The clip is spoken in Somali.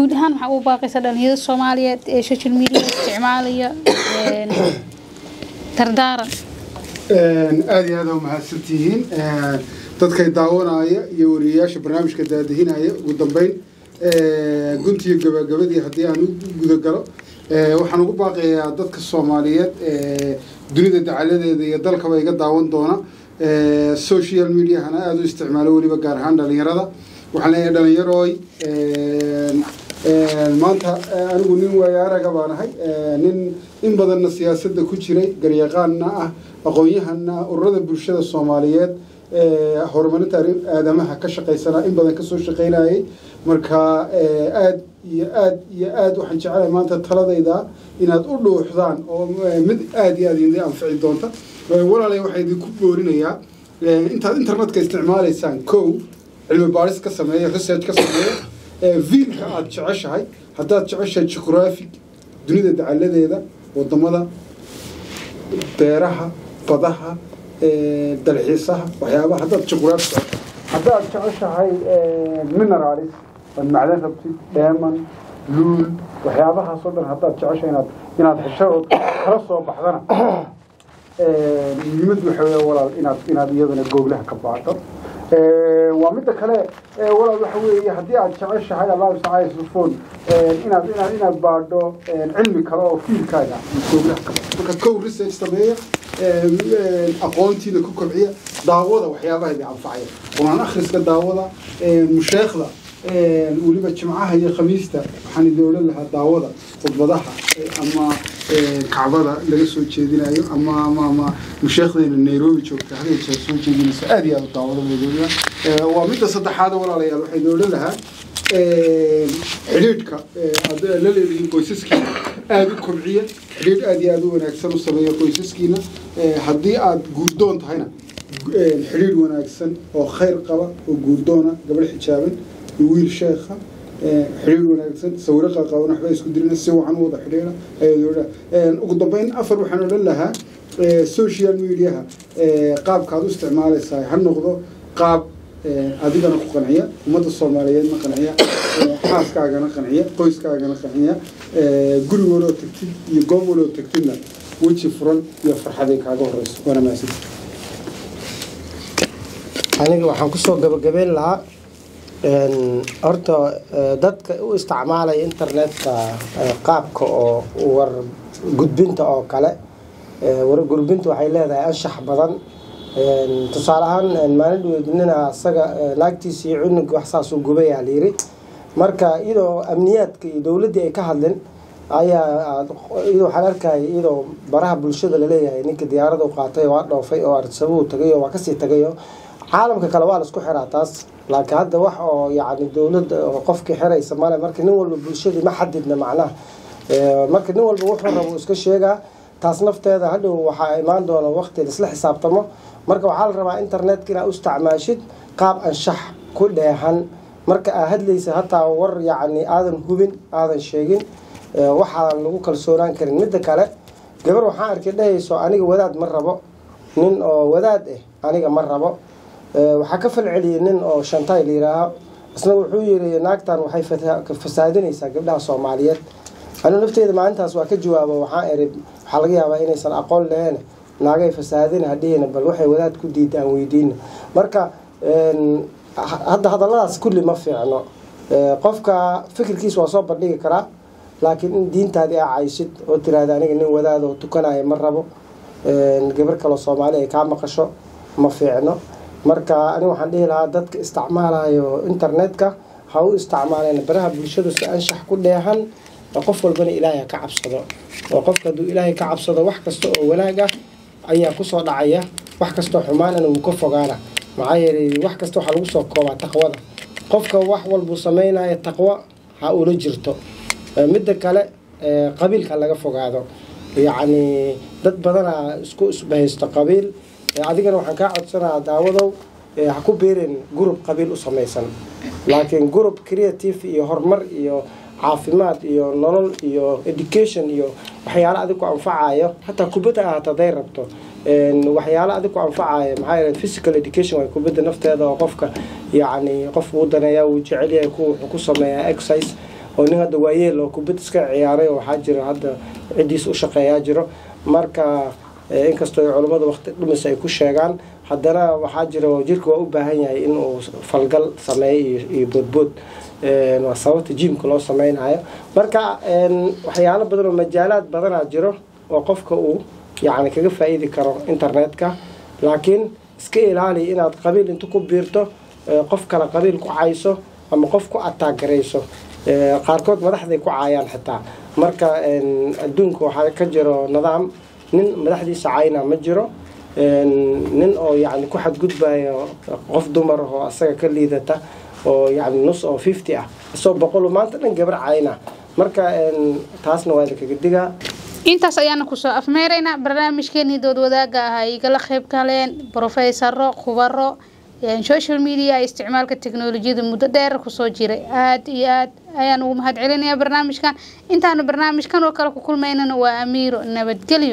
guud ahaan waxa uu baaqaysa dhalinyarada Soomaaliyeed ee social media isticmaalaya tardaaran aad iyo aad u mahadsantihiin dadka daawanaya iyo wariyaasha barnaamijka daadihinaya ugu dambeyn guntiga gabagabadii haddii aan u guda galo waxaan ugu baaqayaa dadka Soomaaliyeed dunida dacaladeeda iyo dalkaba iga daawan doona social media hana aad u isticmaalo waliba gaar ahaan dhalinyarada waxaan leeyahay dhalinyarooy maanta anigu nin waayaraga baanahay nin in badanna siyaasadda ku jiray garyaqaanna ah aqoon-yahanna ururada bulshada Soomaaliyeed horumarinta aadamaha ka shaqeysana in badan ka soo shaqeynayay marka aad waxaan jecelahay maanta taladayda inaad u dhuuxdaan oo mid aad iyo aad idin anfici doonta walaalay waxaan idinku boorinayaa intaad internetka isticmaalaysaan kow cilmi baaris ka sameeya research ka sameeya fiilka aad jeceshahay haddaad jeceshahay geographic dunida dacaladeeda wadamada beeraha badaha dalxiisaha waxyaabaha haddaad geographic haddaad jeceshahay minerals macdan rabtid diamond luul waxyaabahaas oo dhan haddaad jeceshahay inaad xishood kala soo baxdana muhiimad waxa weeye walaal inaad iyadana googlaha ka baarto ومدة كله ولا وحوي هدي على شعر شهاي الله يسعى يسوفون إن بعده علم كلام فيل كذا ككون ريسيرش طبيعي أقوانتي لكوكب عيا دعوة وحياة هذه عفاية وأنا أخرس كدعوة مشاخلة واللي بتجمعها هي خميسة حن الدولة لها دعوة خطبها أما كعبة اللي سووا كذينا أما مشاخلة النيروبي شوف هذه سووا كذينا سأدي على الدعوة الدولة ومدة صدق هذا ولا عليها الحين الدولة لها حديدك اللي كويسسكي أدي كبعية حديد أدي أدو ونأكسن الصبية كويسسكينا هدي أد جودون هنا الحديد ونأكسن أو خير قبا وجودونا قبل حجابن ويل شيخة حديد ونأكسن سورقة قاونا حبايس كدرنا سوى عن وضع حدينا أيوة وقضبين أفر وحنا لها سوشيال ميديا قاب كادو استعمال الساي هالنقطة قاب أدينا قنعية ومدى الصوماليين ما قنعية حاس كاغنا قنعية قويس كاغنا قنعية قولي ولو تكتب يقوم ولو تكتبنا وجه فرن يفرح هذيك هذا الرئيس وأنا ما أسيب أنا waxaan ku soo gabagabeyn lahaa horta dadka u isticmaalay internetka qaabka oo war gudbinta oo kale war gudbintu waxay leedahay anshax badan tusaale ahaan maalin weydinina asaga laagtiisa iyo cunug wax saas u gubay aa liiri marka iyadoo amniyaadka iyo dawladda ay ka hadleen ayaa iyadoo waxaan arkay iyadoo baraha bulshada la leeyahay ninka diyaarada u qaatay oo dhoofay oo arsabo tagay oo ka sii tagay caalamka kale waa la isku xiraa taas laakiin hadda wax oo yaani dawladda qofkii xiray Soomaaliya marka nin walba bulshada ma xadidna macnaha marka nin walba wuxuu rabo iska sheegaa taas nafteeda hadhow waxa imaan doona waqti isla xisaabtamo marka waxa la rabaa internetka inaad u isticmaashid qaab anshax ku dheehan marka aad hadlaysa hataa war yaani aadan hubin aadan sheegin waxa lagu kalsoonaan karin mid kale gabar waxaan arkay dhahayso aniga wadaad ma rabo nin oo wadaad aniga ma rabo waxa ka falceliyay nin oo Shantaay liiraaha asna wuxuu yiri naagtan waxay fasaadinaysaa gabdhaha Soomaaliyeed أنا نفتي إذا ما أنت أسوأ كجواب وحائر حلقيها وإني سن أقول لهنا ناقي فسادين هدينا بل وحي ولاد كدي تأويدين مركا هذا الله كل ما في عنه قفك فكر كيس وصاب بديك كرا لكن دين تادي عايشت وترى هذا إنه ولاد وتكنا يمربو نجبر كلا صومالي كعم قشة ما في عنه مركا أنا وحندي العادات استعمالها يو إنترنت كا هاو استعمالين برها بالشدة أنشح كلها وقف والبني إلهي كعب صدا وقف كدو إلهي كعب صدا وحكستو ولاجة أيه قصة دعية وحكستو حمانا ومكفى جارة معاير وحكستو حلوسة قوة تقوى قف كواح والبصمين التقوى هقول جرتو مدة كلا قبيل كلا جفوا هذا يعني ضد بدنا سكوس بهستقبيل عادي كانوا حكاعد سنة داوضو حكوا بيرن جروب قبيل أسميسن لكن جروب كرياتيف يهرمر عافيمات iyo nolol iyo education iyo waxyaalo aad ku anfacaayo hatta kubada aad tadeerabto waxyaalo aad ku anfacaayo maxay physical education way kubada nafteeda oo qofka yaani qof uu daneeyo uu jecel yahay ku sameeyaa exercise oo nin hadda waayeel oo kubad iska ciyaaray oo waxaa jira hadda cidiis u shaqeeyaa jiro marka inkastoo culimada waqti dhumis ay ku sheegaan haddana waxaa jira jirka waa u baahan yahay in uu falgal sameeyo iyo boodbood waa sababta jimka loo sameynayo marka waxyaalo badan oo majaalaad badanaa jiro oo qofka uu yani kaga faa'iidi karo internetka laakiin iska ilaali inaad qabiil inta ku biirto qof kale qabiil ku cayso ama qof ku ataagarayso qaarkood madaxday ku caayaan xitaa marka adduunka waxaa ka jiro nidaam nin madaxdiisa cayna ma jiro nin oo yani ku xadgudbayo qof dumar oo asaga ka liidata oo yani nus oo 50 ah soo boqol maanta dhan gabar cayna marka taasna waa kaga digaa intaas ayaana ku soo afmeerayna barnaamijkeeni dood wadaaga ah igala qayb galeen professoro khubaro social media isticmaalka teknolojiyada muddo dheer ku soo jiray aad iyo aad ayaan ugu mahad celinayaa barnaamijkan intaanu barnaamijkan oo kale ku kulmaynana waa Amiiro nabadgelyo